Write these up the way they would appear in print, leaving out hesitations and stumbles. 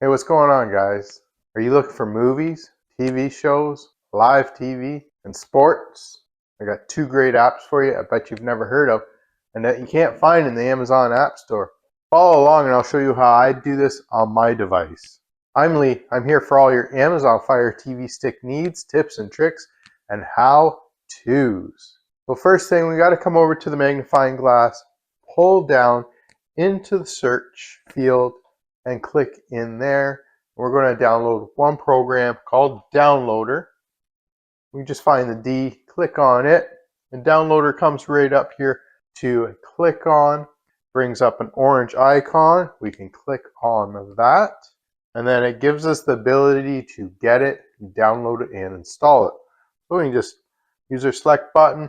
Hey, what's going on, guys? Are you looking for movies, TV shows, live TV, and sports? I got two great apps for you I bet you've never heard of and that you can't find in the Amazon App Store. Follow along and I'll show you how I do this on my device. I'm Lee. I'm here for all your Amazon Fire TV Stick needs, tips and tricks, and how-tos. So first thing, we got to come over to the magnifying glass, pull down into the search field, and click in there. We're going to download one program called Downloader. We just find the D, click on it, and Downloader comes right up here to click on. Brings up an orange icon. We can click on that, and then it gives us the ability to get it, download it, and install it. So we can just use our select button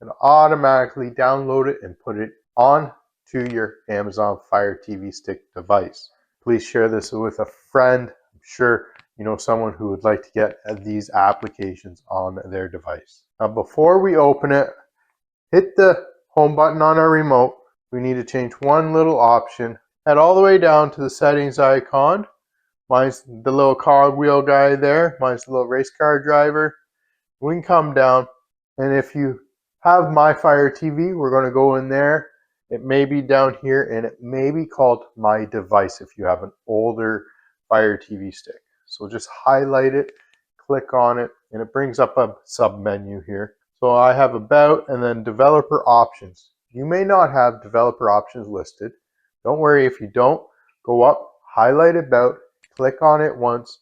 and automatically download it and put it on to your Amazon Fire TV Stick device. Please share this with a friend. I'm sure you know someone who would like to get these applications on their device. Now, before we open it, hit the home button on our remote. We need to change one little option. Head all the way down to the settings icon. Mine's the little cogwheel guy there. Mine's the little race car driver. We can come down, and if you have My Fire TV, we're going to go in there. It may be down here, and it may be called My Device if you have an older Fire TV stick. So just highlight it, click on it, and it brings up a sub-menu here. So I have About and then Developer Options. You may not have developer options listed. Don't worry if you don't. Go up, highlight About, click on it once,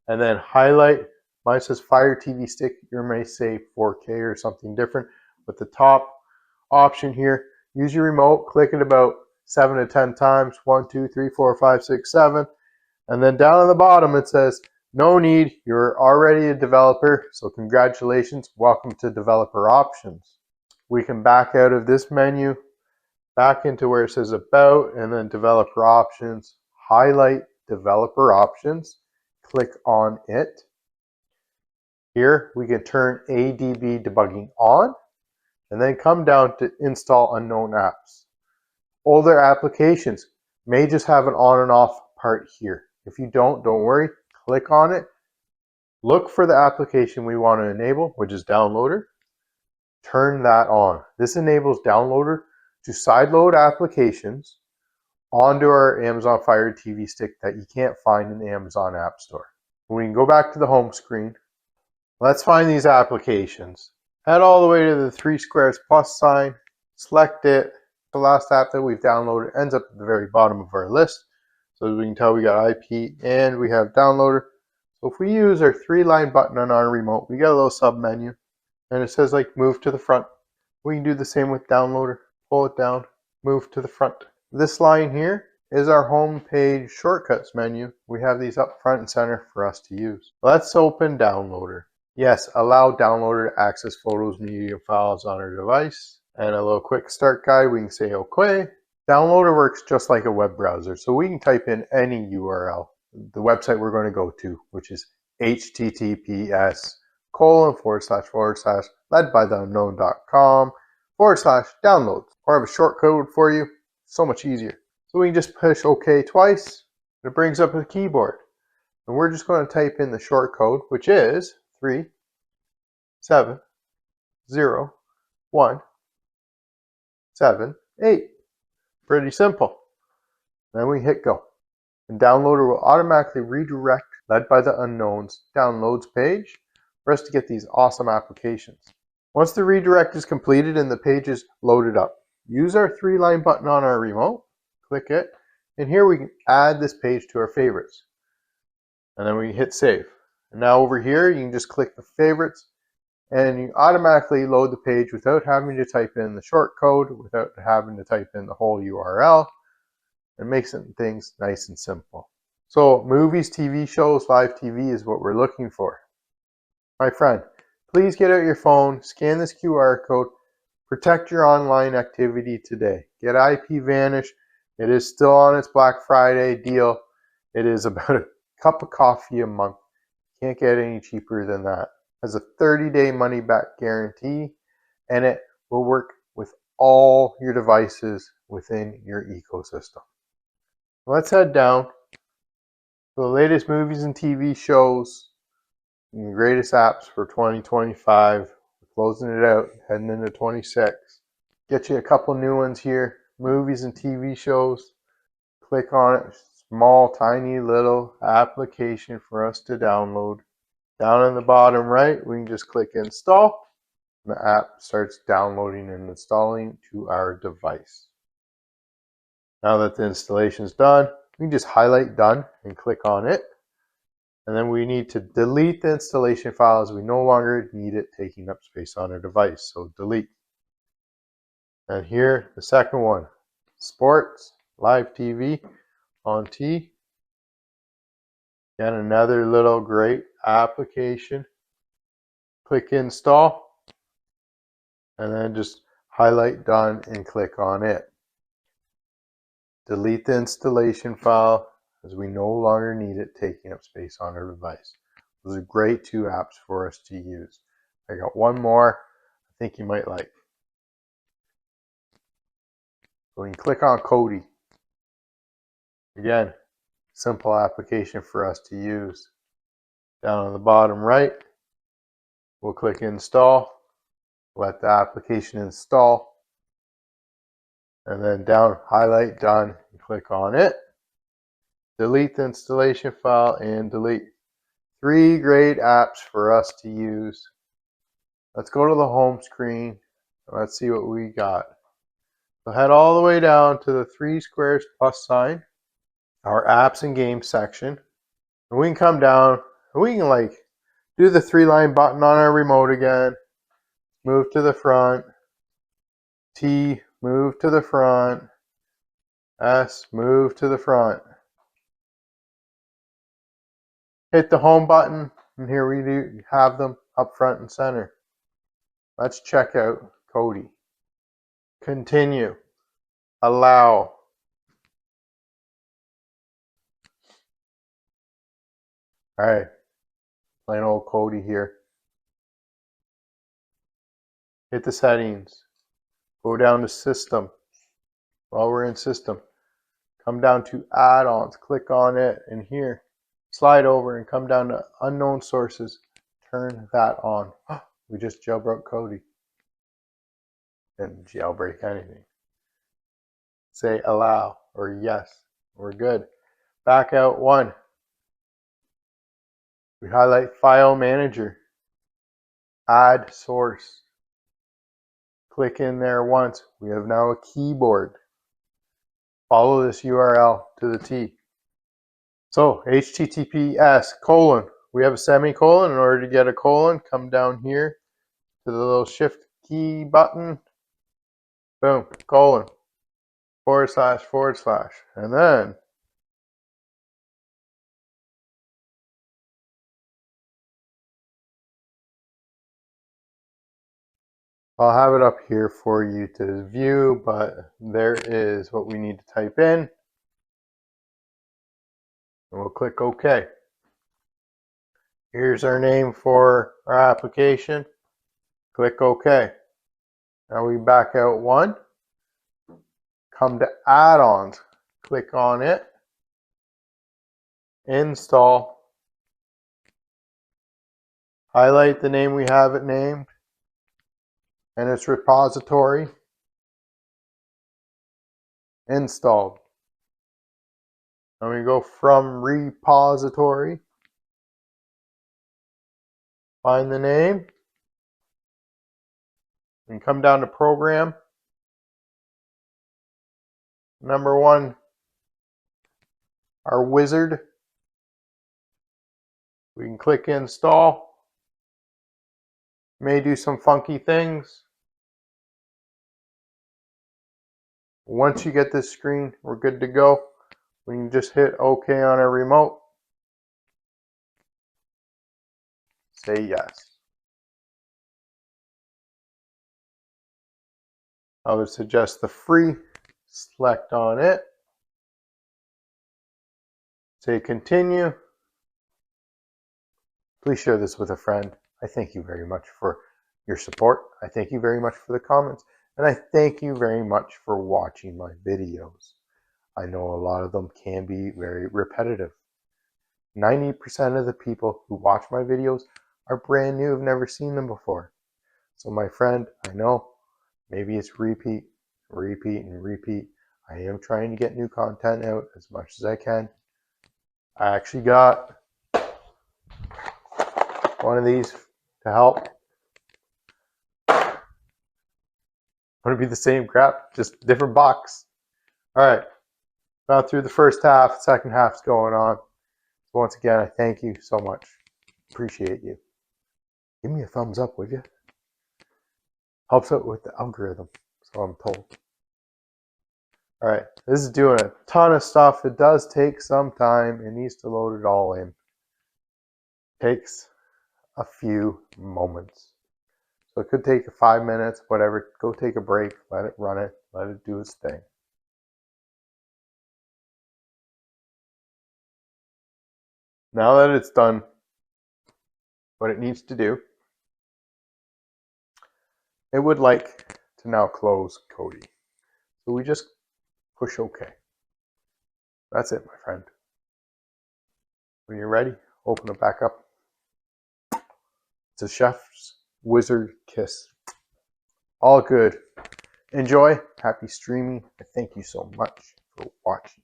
and then highlight. Mine says Fire TV Stick. You may say 4K or something different. But the top option here, use your remote, click it about 7 to 10 times. 1, 2, 3, 4, 5, 6, 7. And then down on the bottom it says, no need, you're already a developer. So congratulations, welcome to Developer Options. We can back out of this menu, back into where it says About, and then Developer Options. Highlight Developer Options, click on it. Here we can turn ADB debugging on, and then come down to Install Unknown Apps. Older applications may just have an on and off part here. If you don't worry, click on it. Look for the application we want to enable, which is Downloader. Turn that on. This enables Downloader to sideload applications onto our Amazon Fire TV Stick that you can't find in the Amazon App Store. We can go back to the home screen. Let's find these applications. Head all the way to the 3 squares plus sign, select it. The last app that we've downloaded ends up at the very bottom of our list. So as we can tell, we got IP and we have Downloader. So if we use our 3-line button on our remote, we get a little sub menu, and it says like move to the front. We can do the same with Downloader. Pull it down, move to the front. This line here is our home page shortcuts menu. We have these up front and center for us to use. Let's open Downloader. Yes, allow Downloader to access photos, media files on our device. And a little quick start guide, we can say OK. Downloader works just like a web browser, so we can type in any URL. The website we're going to go to, which is https://ledbytheunknown.com/downloads. Or I have a short code for you, so much easier. So we can just push OK twice, and it brings up the keyboard. And we're just going to type in the short code, which is 3, 7, 0, 1, 7, 8. Pretty simple. Then we hit go. And Downloader will automatically redirect Led by the Unknown's downloads page for us to get these awesome applications. Once the redirect is completed and the page is loaded up, use our 3-line button on our remote, click it, and here we can add this page to our favorites. And then we hit save. And now over here, you can just click the favorites and you automatically load the page without having to type in the short code, without having to type in the whole URL. It makes things nice and simple. So movies, TV shows, live TV is what we're looking for. My friend, please get out your phone, scan this QR code, protect your online activity today. Get IP Vanish. It is still on its Black Friday deal. It is about a cup of coffee a month. Can't get any cheaper than that. It has a 30-day money-back guarantee, and it will work with all your devices within your ecosystem. Let's head down So the latest movies and TV shows and the greatest apps for 2025. We're closing it out, heading into 26. Get you a couple new ones here. Movies and TV shows. Click on it. Small, tiny little application for us to download. Down in the bottom right, we can just click install. And the app starts downloading and installing to our device. Now that the installation is done, we can just highlight done and click on it. And then we need to delete the installation file as we no longer need it taking up space on our device. So delete. And here, the second one, sports, live TV on T. Again, another little great application. Click install. And then just highlight done and click on it. Delete the installation file as we no longer need it taking up space on our device. Those are great two apps for us to use. I got one more I think you might like. So we can click on Kodi. Again, simple application for us to use. Down on the bottom right, we'll click install. Let the application install. And then down, highlight done, and click on it. Delete the installation file and delete. 3 great apps for us to use. Let's go to the home screen. Let's see what we got. So head all the way down to the 3 squares plus sign, our apps and games section. And we can come down and we can do the 3-line button on our remote again. Move to the front. T, move to the front. S, move to the front. Hit the home button, and here we do have them up front and center. Let's check out Kodi. Continue. Allow. Alright, plain old Kodi here. Hit the settings. Go down to system. While we're in system, come down to add-ons. Click on it, and here, slide over and come down to unknown sources. Turn that on. We just jailbroke Kodi. Didn't jailbreak anything. Say allow or yes. We're good. Back out 1. We highlight File Manager. Add source. Click in there once. We have now a keyboard. Follow this URL to the T. So HTTPS : we have a semicolon. In order to get a colon, come down here to the little shift key button. Boom, colon, / / and then I'll have it up here for you to view, but there is what we need to type in. And we'll click OK. Here's our name for our application. Click OK. Now we back out 1. Come to add-ons. Click on it. Install. Highlight the name we have it named and its repository. Installed. And we go from repository. Find the name. And come down to program. Number 1, our wizard. We can click install. May do some funky things. Once you get this screen, we're good to go. We can just hit OK on our remote. Say yes. I would suggest the free. Select on it. Say continue. Please share this with a friend. I thank you very much for your support. I thank you very much for the comments. And I thank you very much for watching my videos. I know a lot of them can be very repetitive. 90% of the people who watch my videos are brand new, have never seen them before. So my friend, I know maybe it's repeat, and repeat. I am trying to get new content out as much as I can. I actually got one of these to help. Would it be the same crap, just different box? All right, got through the first half, second half's going on. So once again, I thank you so much. Appreciate you. Give me a thumbs up, would you? Helps out with the algorithm, so I'm told. All right, this is doing a ton of stuff. It does take some time. It needs to load it all in. Takes a few moments. So it could take 5 minutes, whatever. Go take a break, let it run it, let it do its thing. Now that it's done what it needs to do, it would like to now close Kodi. So we just push OK. That's it, my friend. When you're ready, open it back up. It's a chef's wizard kiss. All good. Enjoy. Happy streaming. Thank you so much for watching.